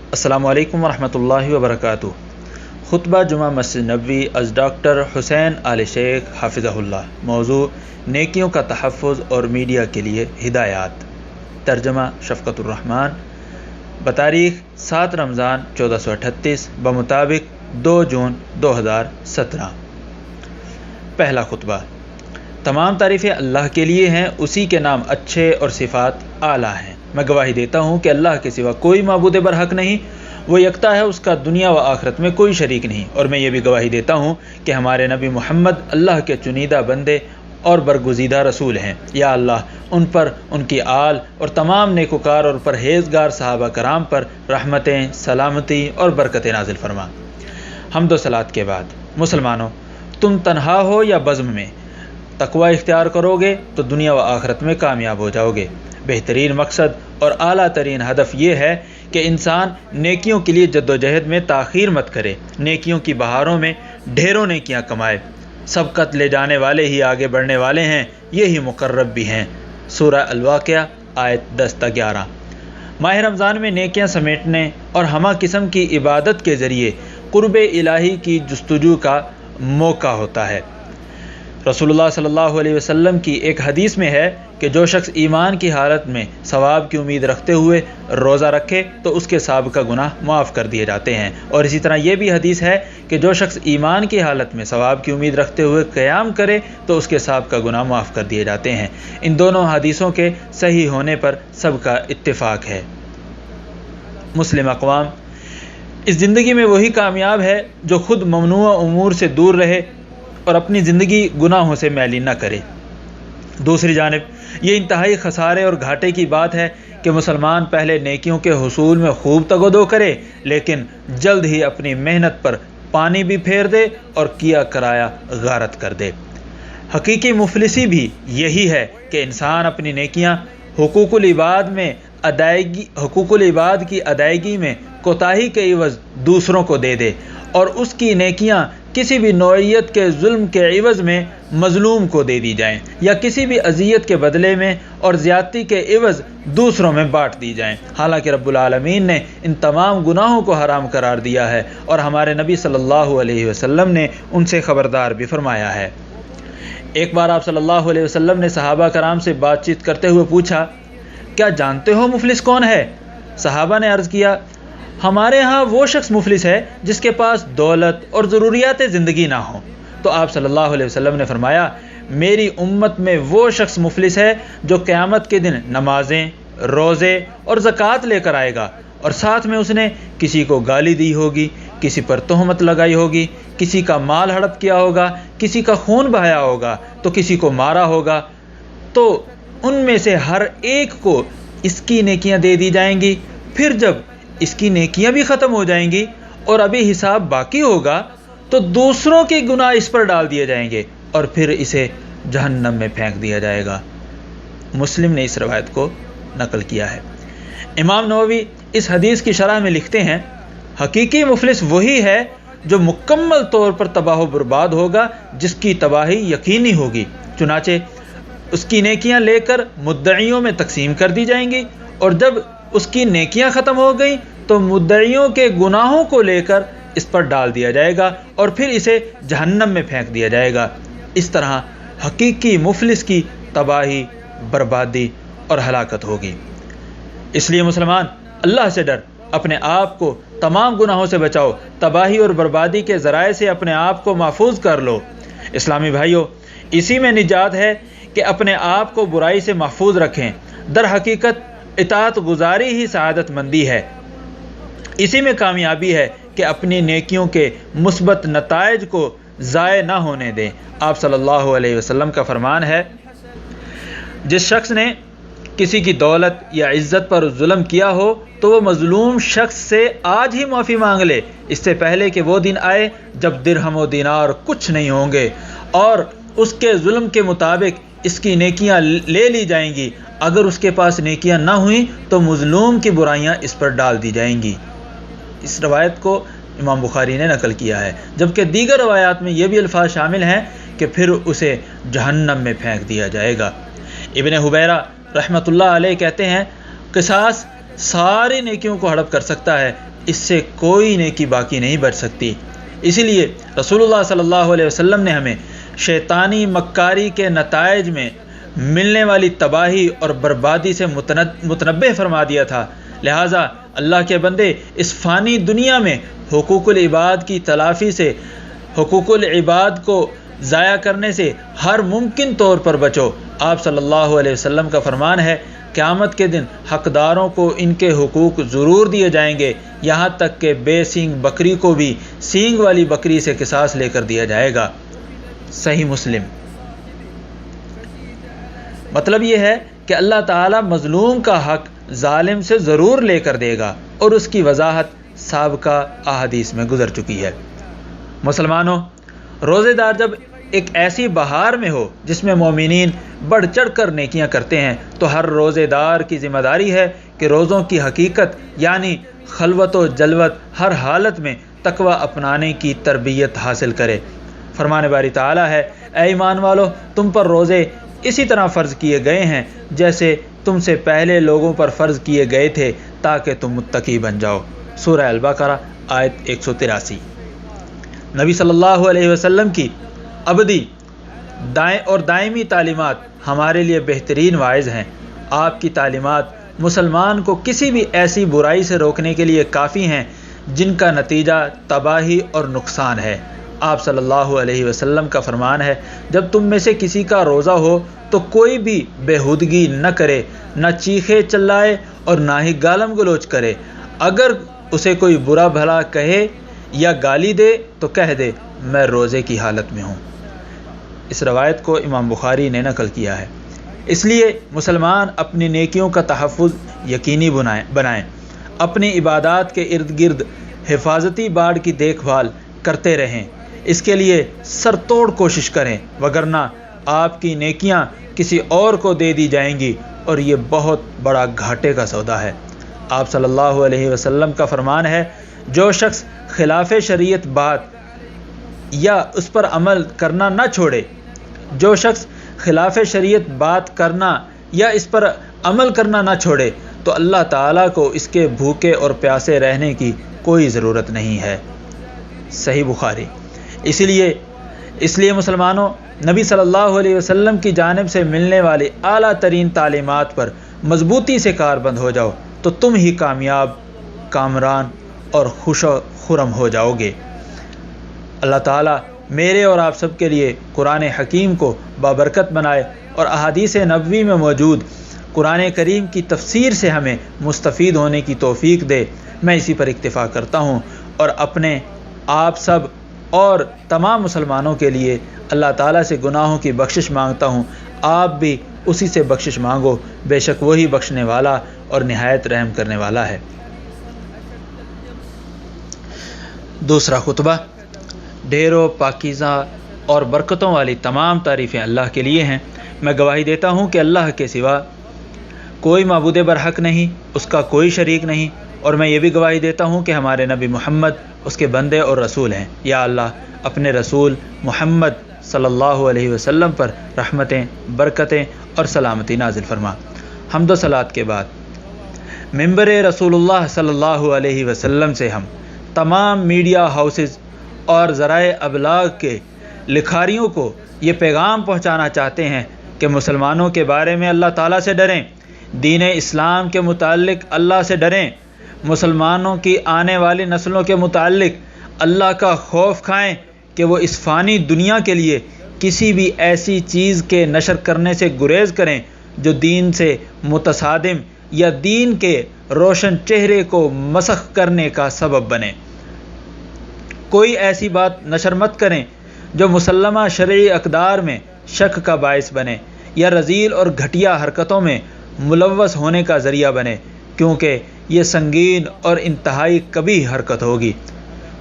السلام علیکم ورحمۃ اللہ وبرکاتہ۔ خطبہ جمعہ مسجد نبوی از ڈاکٹر حسین آل شیخ حافظہ اللہ۔ موضوع نیکیوں کا تحفظ اور میڈیا کے لیے ہدایات۔ ترجمہ شفقت الرحمان۔ بتاریخ 7 رمضان 1438 بمطابق 2 جون 2017۔ پہلا خطبہ۔ تمام تعریفیں اللہ کے لیے ہیں، اسی کے نام اچھے اور صفات اعلیٰ ہیں۔ میں گواہی دیتا ہوں کہ اللہ کے سوا کوئی معبود برحق نہیں، وہ یکتا ہے، اس کا دنیا و آخرت میں کوئی شریک نہیں۔ اور میں یہ بھی گواہی دیتا ہوں کہ ہمارے نبی محمد اللہ کے چنیدہ بندے اور برگزیدہ رسول ہیں۔ یا اللہ ان پر، ان کی آل اور تمام نیکوکار اور پرہیزگار صحابہ کرام پر رحمتیں، سلامتی اور برکتیں نازل فرما۔ حمد و صلات کے بعد، مسلمانوں، تم تنہا ہو یا بزم میں تقوی اختیار کرو گے تو دنیا و آخرت میں کامیاب ہو جاؤ گے۔ بہترین مقصد اور اعلیٰ ترین ہدف یہ ہے کہ انسان نیکیوں کے لیے جد و جہد میں تاخیر مت کرے، نیکیوں کی بہاروں میں ڈھیروں نیکیاں کمائے۔ سبقت لے جانے والے ہی آگے بڑھنے والے ہیں، یہی مقرب بھی ہیں۔ سورہ الواقعہ آیت 10-11۔ ماہ رمضان میں نیکیاں سمیٹنے اور ہمہ قسم کی عبادت کے ذریعے قرب الہی کی جستجو کا موقع ہوتا ہے۔ رسول اللہ صلی اللہ علیہ وسلم کی ایک حدیث میں ہے کہ جو شخص ایمان کی حالت میں ثواب کی امید رکھتے ہوئے روزہ رکھے تو اس کے سابقہ گناہ معاف کر دیے جاتے ہیں، اور اسی طرح یہ بھی حدیث ہے کہ جو شخص ایمان کی حالت میں ثواب کی امید رکھتے ہوئے قیام کرے تو اس کے سابقہ گناہ معاف کر دیے جاتے ہیں۔ ان دونوں حدیثوں کے صحیح ہونے پر سب کا اتفاق ہے۔ مسلم اقوام، اس زندگی میں وہی کامیاب ہے جو خود ممنوع امور سے دور رہے اور اپنی زندگی گناہوں سے میلی نہ کرے۔ دوسری جانب یہ انتہائی خسارے اور گھاٹے کی بات ہے کہ مسلمان پہلے نیکیوں کے حصول میں خوب تگودو کرے، لیکن جلد ہی اپنی محنت پر پانی بھی پھیر دے اور کیا کرایا غارت کر دے۔ حقیقی مفلسی بھی یہی ہے کہ انسان اپنی نیکیاں حقوق العباد کی ادائیگی میں کوتاہی کے عوض دوسروں کو دے دے، اور اس کی نیکیاں کسی بھی نوعیت کے ظلم کے عوض میں مظلوم کو دے دی جائیں، یا کسی بھی اذیت کے بدلے میں اور زیادتی کے عوض دوسروں میں بانٹ دی جائیں۔ حالانکہ رب العالمین نے ان تمام گناہوں کو حرام قرار دیا ہے، اور ہمارے نبی صلی اللہ علیہ وسلم نے ان سے خبردار بھی فرمایا ہے۔ ایک بار آپ صلی اللہ علیہ وسلم نے صحابہ کرام سے بات چیت کرتے ہوئے پوچھا، کیا جانتے ہو مفلس کون ہے؟ صحابہ نے عرض کیا، ہمارے ہاں وہ شخص مفلس ہے جس کے پاس دولت اور ضروریات زندگی نہ ہوں۔ تو آپ صلی اللہ علیہ وسلم نے فرمایا، میری امت میں وہ شخص مفلس ہے جو قیامت کے دن نمازیں، روزے اور زکوٰۃ لے کر آئے گا، اور ساتھ میں اس نے کسی کو گالی دی ہوگی، کسی پر تہمت لگائی ہوگی، کسی کا مال ہڑپ کیا ہوگا، کسی کا خون بہایا ہوگا، تو کسی کو مارا ہوگا، تو ان میں سے ہر ایک کو اس کی نیکیاں دے دی جائیں گی۔ پھر جب اس کی نیکیاں بھی ختم ہو جائیں گی اور ابھی حساب باقی ہوگا تو دوسروں کے گناہ اس پر ڈال دیے جائیں گے اور پھر اسے جہنم میں پھینک دیا جائے گا۔ مسلم نے اس روایت کو نقل کیا ہے۔ امام نووی اس حدیث کی شرح میں لکھتے ہیں، حقیقی مفلس وہی ہے جو مکمل طور پر تباہ و برباد ہوگا، جس کی تباہی یقینی ہوگی، چنانچہ اس کی نیکیاں لے کر مدعیوں میں تقسیم کر دی جائیں گی، اور جب اس کی نیکیاں ختم ہو گئیں تو مدعیوں کے گناہوں کو لے کر اس پر ڈال دیا جائے گا اور پھر اسے جہنم میں پھینک دیا جائے گا۔ اس طرح حقیقی مفلس کی تباہی، بربادی اور ہلاکت ہوگی۔ اس لیے مسلمان، اللہ سے ڈر، اپنے آپ کو تمام گناہوں سے بچاؤ، تباہی اور بربادی کے ذرائع سے اپنے آپ کو محفوظ کر لو۔ اسلامی بھائیوں، اسی میں نجات ہے کہ اپنے آپ کو برائی سے محفوظ رکھیں۔ در حقیقت اطاعت گزاری ہی سعادت مندی ہے، اسی میں کامیابی ہے کہ اپنی نیکیوں کے مثبت نتائج کو ضائع نہ ہونے دیں۔ آپ صلی اللہ علیہ وسلم کا فرمان ہے، جس شخص نے کسی کی دولت یا عزت پر ظلم کیا ہو تو وہ مظلوم شخص سے آج ہی معافی مانگ لے، اس سے پہلے کہ وہ دن آئے جب درہم و دینار کچھ نہیں ہوں گے، اور اس کے ظلم کے مطابق اس کی نیکیاں لے لی جائیں گی۔ اگر اس کے پاس نیکیاں نہ ہوئیں تو مظلوم کی برائیاں اس پر ڈال دی جائیں گی۔ اس روایت کو امام بخاری نے نقل کیا ہے، جبکہ دیگر روایات میں یہ بھی الفاظ شامل ہیں کہ پھر اسے جہنم میں پھینک دیا جائے گا۔ ابن حبیرہ رحمۃ اللہ علیہ کہتے ہیں، قصاص ساری نیکیوں کو ہڑپ کر سکتا ہے، اس سے کوئی نیکی باقی نہیں بچ سکتی۔ اسی لیے رسول اللہ صلی اللہ علیہ وسلم نے ہمیں شیطانی مکاری کے نتائج میں ملنے والی تباہی اور بربادی سے متنبہ فرما دیا تھا۔ لہٰذا اللہ کے بندے اس فانی دنیا میں حقوق العباد کی تلافی سے، حقوق العباد کو ضائع کرنے سے ہر ممکن طور پر بچو۔ آپ صلی اللہ علیہ وسلم کا فرمان ہے، قیامت کے دن حقداروں کو ان کے حقوق ضرور دیے جائیں گے، یہاں تک کہ بے سینگ بکری کو بھی سینگ والی بکری سے قصاص لے کر دیا جائے گا۔ صحیح مسلم۔ مطلب یہ ہے کہ اللہ تعالیٰ مظلوم کا حق ظالم سے ضرور لے کر دے گا، اور اس کی وضاحت سابقہ احادیث میں گزر چکی ہے۔ مسلمانوں، روزے دار جب ایک ایسی بہار میں ہو جس میں مومنین بڑھ چڑھ کر نیکیاں کرتے ہیں، تو ہر روزے دار کی ذمہ داری ہے کہ روزوں کی حقیقت یعنی خلوت و جلوت ہر حالت میں تقوی اپنانے کی تربیت حاصل کرے۔ فرمان باری تعالیٰ ہے، اے ایمان والو، تم پر روزے اسی طرح فرض کیے گئے ہیں جیسے تم سے پہلے لوگوں پر فرض کیے گئے تھے، تاکہ تم متقی بن جاؤ۔ سورہ البقرہ آیت 183۔ نبی صلی اللہ علیہ وسلم کی ابدی اور دائمی تعلیمات ہمارے لیے بہترین واعظ ہیں۔ آپ کی تعلیمات مسلمان کو کسی بھی ایسی برائی سے روکنے کے لیے کافی ہیں جن کا نتیجہ تباہی اور نقصان ہے۔ آپ صلی اللہ علیہ وسلم کا فرمان ہے، جب تم میں سے کسی کا روزہ ہو تو کوئی بھی بےہودگی نہ کرے، نہ چیخے چلائے اور نہ ہی گالم گلوچ کرے۔ اگر اسے کوئی برا بھلا کہے یا گالی دے تو کہہ دے، میں روزے کی حالت میں ہوں۔ اس روایت کو امام بخاری نے نقل کیا ہے۔ اس لیے مسلمان اپنی نیکیوں کا تحفظ یقینی بنائیں، اپنی عبادات کے ارد گرد حفاظتی باڑ کی دیکھ بھال کرتے رہیں، اس کے لیے سر توڑ کوشش کریں، وگرنہ آپ کی نیکیاں کسی اور کو دے دی جائیں گی، اور یہ بہت بڑا گھاٹے کا سودا ہے۔ آپ صلی اللہ علیہ وسلم کا فرمان ہے، جو شخص خلاف شریعت بات یا اس پر عمل کرنا نہ چھوڑے، جو شخص خلاف شریعت بات کرنا یا اس پر عمل کرنا نہ چھوڑے، تو اللہ تعالیٰ کو اس کے بھوکے اور پیاسے رہنے کی کوئی ضرورت نہیں ہے۔ صحیح بخاری۔ اس لیے مسلمانوں، نبی صلی اللہ علیہ وسلم کی جانب سے ملنے والی اعلیٰ ترین تعلیمات پر مضبوطی سے کاربند ہو جاؤ، تو تم ہی کامیاب، کامران اور خوش و خرم ہو جاؤ گے۔ اللہ تعالیٰ میرے اور آپ سب کے لیے قرآن حکیم کو بابرکت بنائے، اور احادیث نبوی میں موجود قرآن کریم کی تفسیر سے ہمیں مستفید ہونے کی توفیق دے۔ میں اسی پر اکتفا کرتا ہوں، اور اپنے آپ سب اور تمام مسلمانوں کے لیے اللہ تعالیٰ سے گناہوں کی بخشش مانگتا ہوں۔ آپ بھی اسی سے بخشش مانگو، بے شک وہی بخشنے والا اور نہایت رحم کرنے والا ہے۔ دوسرا خطبہ، ڈھیروں پاکیزہ اور برکتوں والی تمام تعریفیں اللہ کے لیے ہیں۔ میں گواہی دیتا ہوں کہ اللہ کے سوا کوئی معبود برحق نہیں، اس کا کوئی شریک نہیں، اور میں یہ بھی گواہی دیتا ہوں کہ ہمارے نبی محمد اس کے بندے اور رسول ہیں۔ یا اللہ، اپنے رسول محمد صلی اللہ علیہ وسلم پر رحمتیں، برکتیں اور سلامتی نازل فرما۔ حمد و صلوات کے بعد منبر رسول اللہ صلی اللہ علیہ وسلم سے ہم تمام میڈیا ہاؤسز اور ذرائع ابلاغ کے لکھاریوں کو یہ پیغام پہنچانا چاہتے ہیں کہ مسلمانوں کے بارے میں اللہ تعالیٰ سے ڈریں، دین اسلام کے متعلق اللہ سے ڈریں، مسلمانوں کی آنے والی نسلوں کے متعلق اللہ کا خوف کھائیں کہ وہ اس فانی دنیا کے لیے کسی بھی ایسی چیز کے نشر کرنے سے گریز کریں جو دین سے متصادم یا دین کے روشن چہرے کو مسخ کرنے کا سبب بنے۔ کوئی ایسی بات نشر مت کریں جو مسلمہ شرعی اقدار میں شک کا باعث بنے یا رذیل اور گھٹیا حرکتوں میں ملوث ہونے کا ذریعہ بنے، کیونکہ یہ سنگین اور انتہائی کبیح حرکت ہوگی۔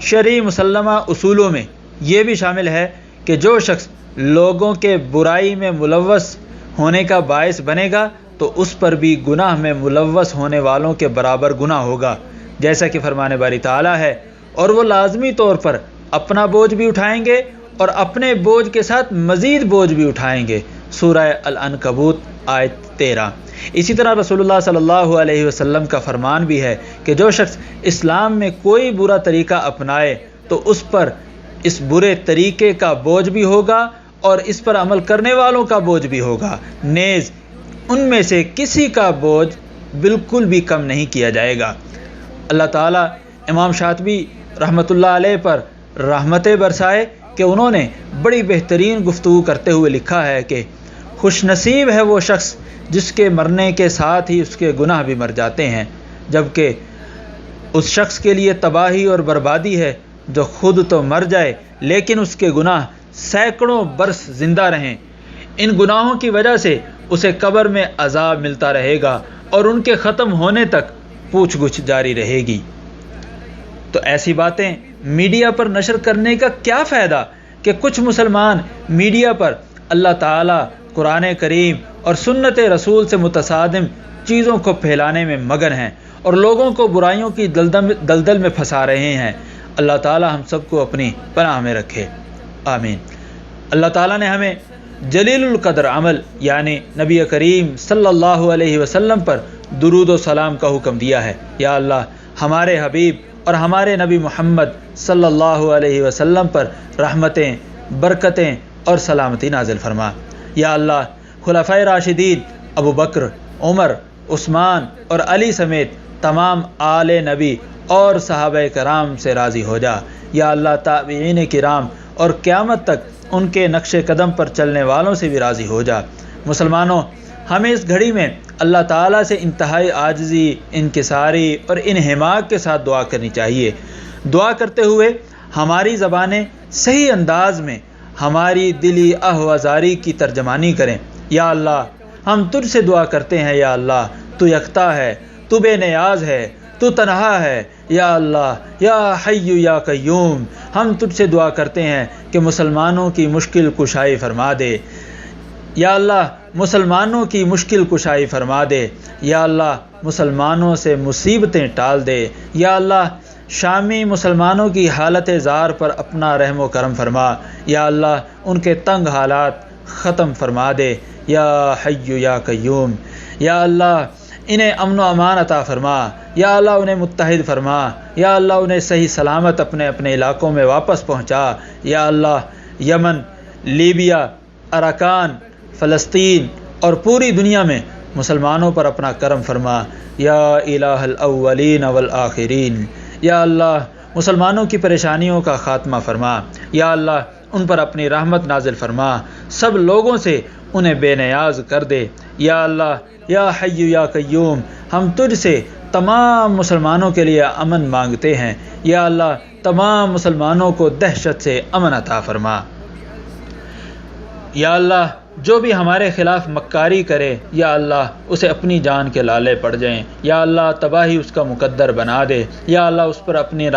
شرعی مسلمہ اصولوں میں یہ بھی شامل ہے کہ جو شخص لوگوں کے برائی میں ملوث ہونے کا باعث بنے گا تو اس پر بھی گناہ میں ملوث ہونے والوں کے برابر گناہ ہوگا، جیسا کہ فرمان باری تعالیٰ ہے، اور وہ لازمی طور پر اپنا بوجھ بھی اٹھائیں گے اور اپنے بوجھ کے ساتھ مزید بوجھ بھی اٹھائیں گے۔ سورہ العنکبوت آیت 13۔ اسی طرح رسول اللہ صلی اللہ علیہ وسلم کا فرمان بھی ہے کہ جو شخص اسلام میں کوئی برا طریقہ اپنائے تو اس پر اس برے طریقے کا بوجھ بھی ہوگا اور اس پر عمل کرنے والوں کا بوجھ بھی ہوگا، نیز ان میں سے کسی کا بوجھ بالکل بھی کم نہیں کیا جائے گا۔ اللہ تعالیٰ امام شاطبی رحمۃ اللہ علیہ پر رحمتیں برسائے کہ انہوں نے بڑی بہترین گفتگو کرتے ہوئے لکھا ہے کہ خوش نصیب ہے وہ شخص جس کے مرنے کے ساتھ ہی اس کے گناہ بھی مر جاتے ہیں، جبکہ اس شخص کے لیے تباہی اور بربادی ہے جو خود تو مر جائے لیکن اس کے گناہ سینکڑوں برس زندہ رہیں۔ ان گناہوں کی وجہ سے اسے قبر میں عذاب ملتا رہے گا اور ان کے ختم ہونے تک پوچھ گچھ جاری رہے گی۔ تو ایسی باتیں میڈیا پر نشر کرنے کا کیا فائدہ کہ کچھ مسلمان میڈیا پر اللہ تعالیٰ، قرآن کریم اور سنت رسول سے متصادم چیزوں کو پھیلانے میں مگن ہیں اور لوگوں کو برائیوں کی دلدل میں پھنسا رہے ہیں۔ اللہ تعالیٰ ہم سب کو اپنی پناہ میں رکھے، آمین۔ اللہ تعالیٰ نے ہمیں جلیل القدر عمل یعنی نبی کریم صلی اللہ علیہ وسلم پر درود و سلام کا حکم دیا ہے۔ یا اللہ ہمارے حبیب اور ہمارے نبی محمد صلی اللہ علیہ وسلم پر رحمتیں، برکتیں اور سلامتی نازل فرما۔ یا اللہ خلفائے راشدین ابو بکر، عمر، عثمان اور علی سمیت تمام آل نبی اور صحابہ کرام سے راضی ہو جا۔ یا اللہ تابعین کرام اور قیامت تک ان کے نقش قدم پر چلنے والوں سے بھی راضی ہو جا۔ مسلمانوں، ہمیں اس گھڑی میں اللہ تعالیٰ سے انتہائی عاجزی، انکساری اور انہماک کے ساتھ دعا کرنی چاہیے۔ دعا کرتے ہوئے ہماری زبانیں صحیح انداز میں ہماری دلی احوازاری کی ترجمانی کریں۔ یا اللہ ہم تجھ سے دعا کرتے ہیں، یا اللہ تو یکتا ہے، تو بے نیاز ہے، تو تنہا ہے۔ یا اللہ یا حی یا قیوم، ہم تجھ سے دعا کرتے ہیں کہ مسلمانوں کی مشکل کشائی فرما دے۔ یا اللہ مسلمانوں کی مشکل کشائی فرما دے۔ یا اللہ مسلمانوں سے مصیبتیں ٹال دے۔ یا اللہ شامی مسلمانوں کی حالت زار پر اپنا رحم و کرم فرما۔ یا اللہ ان کے تنگ حالات ختم فرما دے۔ یا حی یا قیوم، یا اللہ انہیں امن و امان عطا فرما۔ یا اللہ انہیں متحد فرما۔ یا اللہ انہیں صحیح سلامت اپنے اپنے علاقوں میں واپس پہنچا۔ یا اللہ یمن، لیبیا، اراکان، فلسطین اور پوری دنیا میں مسلمانوں پر اپنا کرم فرما۔ یا الہ الاولین والآخرین، یا اللہ مسلمانوں کی پریشانیوں کا خاتمہ فرما۔ یا اللہ ان پر اپنی رحمت نازل فرما، سب لوگوں سے انہیں بے نیاز کر دے۔ یا اللہ یا حی یا قیوم، ہم تجھ سے تمام مسلمانوں کے لیے امن مانگتے ہیں۔ یا اللہ تمام مسلمانوں کو دہشت سے امن عطا فرما۔ یا اللہ جو بھی ہمارے خلاف مکاری کرے، یا اللہ اسے اپنی جان کے لالے پڑ جائیں۔ یا اللہ تباہی اس کا مقدر بنا دے۔ یا اللہ اس پر اپنی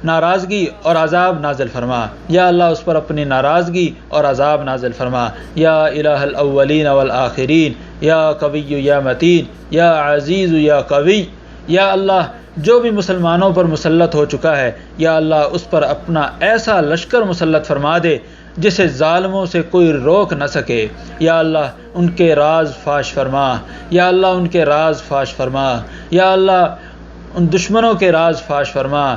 ناراضگی اور عذاب نازل فرما۔ یا اللہ اس پر اپنی ناراضگی اور عذاب نازل فرما۔ یا الہ الاولین والآخرین، یا قوی یا متین، یا عزیز یا قوی۔ یا اللہ جو بھی مسلمانوں پر مسلط ہو چکا ہے، یا اللہ اس پر اپنا ایسا لشکر مسلط فرما دے جسے ظالموں سے کوئی روک نہ سکے۔ یا اللہ ان کے راز فاش فرما۔ یا اللہ ان کے راز فاش فرما۔ یا اللہ ان دشمنوں کے راز فاش فرما۔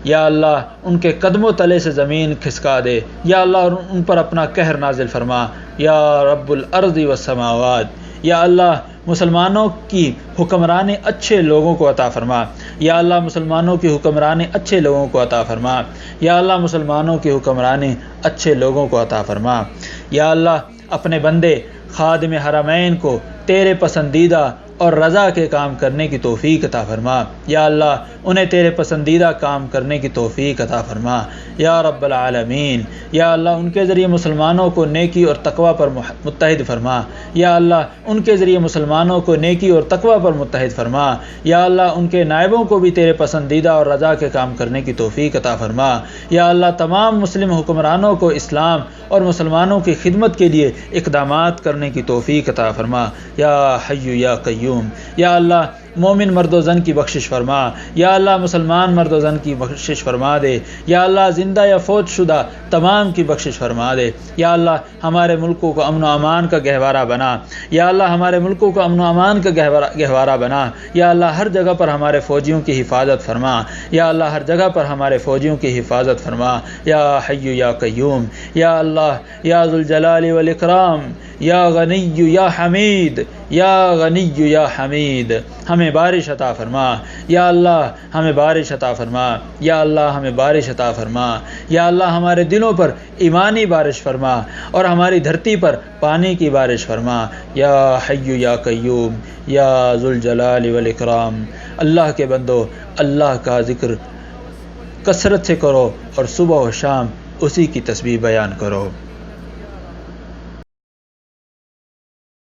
یا اللہ ان کے قدموں تلے سے زمین کھسکا دے۔ یا اللہ ان پر اپنا قہر نازل فرما۔ یا رب الارض والسماوات، یا اللہ مسلمانوں کی حکمرانی اچھے لوگوں کو عطا فرما۔ یا اللہ مسلمانوں کی حکمرانی اچھے لوگوں کو عطا فرما۔ یا اللہ مسلمانوں کی حکمرانی اچھے لوگوں کو عطا فرما۔ یا اللہ اپنے بندے خادم حرمین کو تیرے پسندیدہ اور رضا کے کام کرنے کی توفیق عطا فرما۔ یا اللہ انہیں تیرے پسندیدہ کام کرنے کی توفیق عطا فرما۔ یا رب العالمین، یا اللہ ان کے ذریعے مسلمانوں کو نیکی اور تقوی پر متحد فرما۔ یا اللہ ان کے ذریعے مسلمانوں کو نیکی اور تقوی پر متحد فرما۔ یا اللہ ان کے نائبوں کو بھی تیرے پسندیدہ اور رضا کے کام کرنے کی توفیق عطا فرما۔ یا اللہ تمام مسلم حکمرانوں کو اسلام اور مسلمانوں کی خدمت کے لیے اقدامات کرنے کی توفیق عطا فرما۔ یا حی یا قیوم، یا اللہ مومن مرد و زن کی بخشش فرما، یا اللہ مسلمان مرد و زن کی بخشش فرما دے، یا اللہ زندہ یا فوت شدہ تمام کی بخشش فرما دے، یا اللہ ہمارے ملکوں کو امن و امان کا گہوارہ بنا، یا اللہ ہمارے ملکوں کو امن و امان کا گہوارہ بنا، یا اللہ ہر جگہ پر ہمارے فوجیوں کی حفاظت فرما، یا اللہ ہر جگہ پر ہمارے فوجیوں کی حفاظت فرما، یا حی یا قیوم، یا اللہ یا ذوالجلال والاکرام، یا غنی یا حمید، یا غنی یا حمید، ہمیں بارش عطا فرما، یا اللہ ہمیں بارش عطا فرما، یا اللہ ہمیں بارش عطا فرما، یا اللہ ہمارے دلوں پر ایمانی بارش فرما اور ہماری دھرتی پر پانی کی بارش فرما، یا حی یا قیوم، یا ذوالجلال والاکرام۔ اللہ کے بندو، اللہ کا ذکر کثرت سے کرو اور صبح و شام اسی کی تسبیح بیان کرو۔